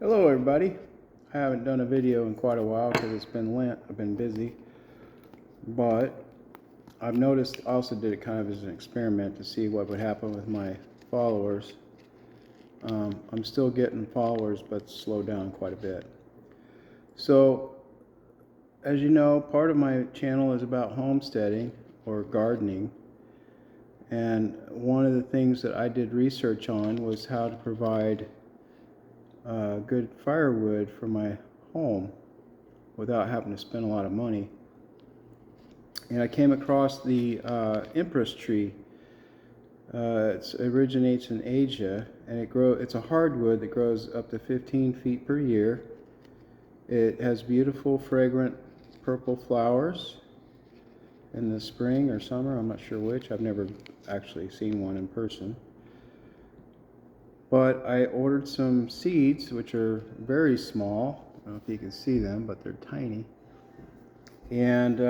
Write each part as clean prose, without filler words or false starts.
Hello everybody. I haven't done a video in quite a while because it's been Lent. I've been busy, but I've noticed I also did it kind of as an experiment to see what would happen with my followers. I'm still getting followers, but slowed down quite a bit. So as you know, part of my channel is about homesteading or gardening, and one of the things that I did research on was how to provide good firewood for my home without having to spend a lot of money. And I came across the Empress tree. It originates in Asia, and it's a hardwood that grows up to 15 feet per year. It has beautiful, fragrant purple flowers in the spring or summer. I'm not sure which. I've never actually seen one in person. But I ordered some seeds, which are very small. I don't know if you can see them, but they're tiny. And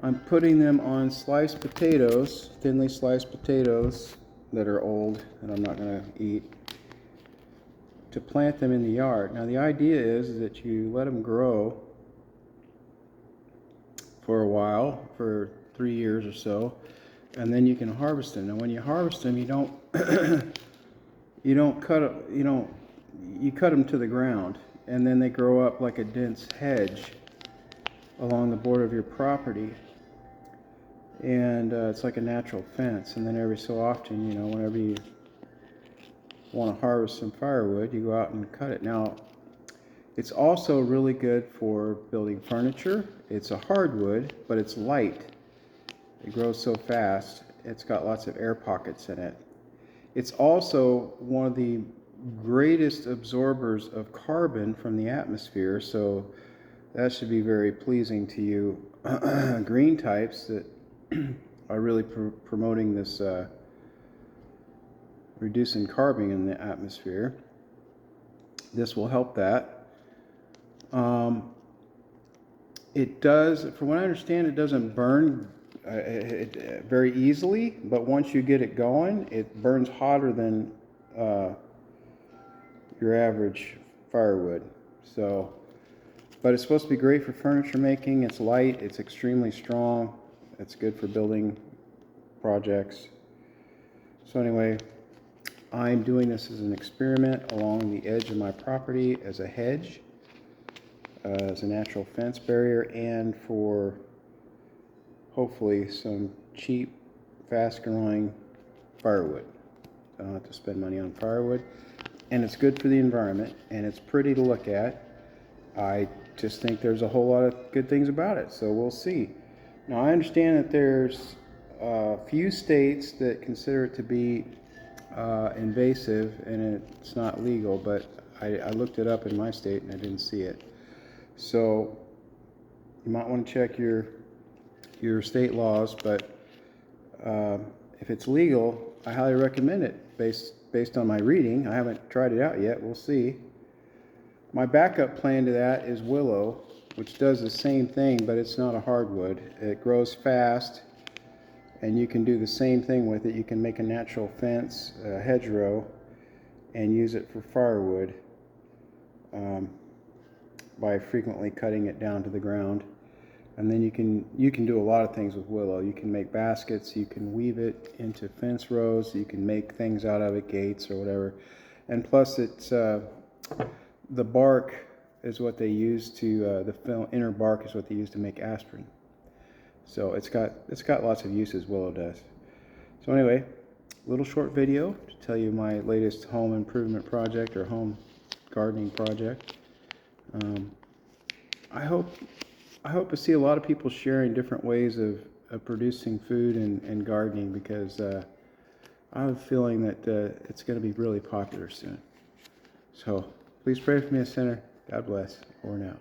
I'm putting them on sliced potatoes, thinly sliced potatoes that are old that I'm not going to eat, to plant them in the yard. Now the idea is that you let them grow for a while, for 3 years or so, and then you can harvest them. Now when you harvest them, you don't you cut them to the ground, and then they grow up like a dense hedge along the border of your property, and it's like a natural fence. And then every so often, whenever you want to harvest some firewood, you go out and cut it. Now it's also really good for building furniture. It's a hardwood, but it's light. It grows so fast. It's got lots of air pockets in it. It's also one of the greatest absorbers of carbon from the atmosphere, so that should be very pleasing to you green types that are really promoting this reducing carbon in the atmosphere. This will help that. It does, from what I understand, it doesn't burn very easily, but once you get it going, it burns hotter than your average firewood. So, but it's supposed to be great for furniture making. It's light, it's extremely strong, it's good for building projects. So anyway, I'm doing this as an experiment along the edge of my property as a hedge, as a natural fence barrier, and for hopefully some cheap, fast-growing firewood. I don't have to spend money on firewood, and it's good for the environment, and it's pretty to look at. I just think there's a whole lot of good things about it, so we'll see. Now, I understand that there's a few states that consider it to be invasive, and it's not legal, but I looked it up in my state, and I didn't see it. So you might want to check your state laws, but if it's legal, I highly recommend it based on my reading. I haven't tried it out yet. We'll see. My backup plan to that is willow, which does the same thing, but it's not a hardwood. It grows fast, and you can do the same thing with it. You can make a natural fence, a hedgerow, and use it for firewood by frequently cutting it down to the ground. And then you can do a lot of things with willow. You can make baskets, you can weave it into fence rows, you can make things out of it, gates or whatever. And plus it's the bark is what they use to the inner bark is what they use to make aspirin. So it's got lots of uses, willow does. So anyway, little short video to tell you my latest home improvement project or home gardening project. I hope to see a lot of people sharing different ways of producing food and gardening, because I have a feeling that it's going to be really popular soon. So please pray for me, a sinner. God bless. Over and out.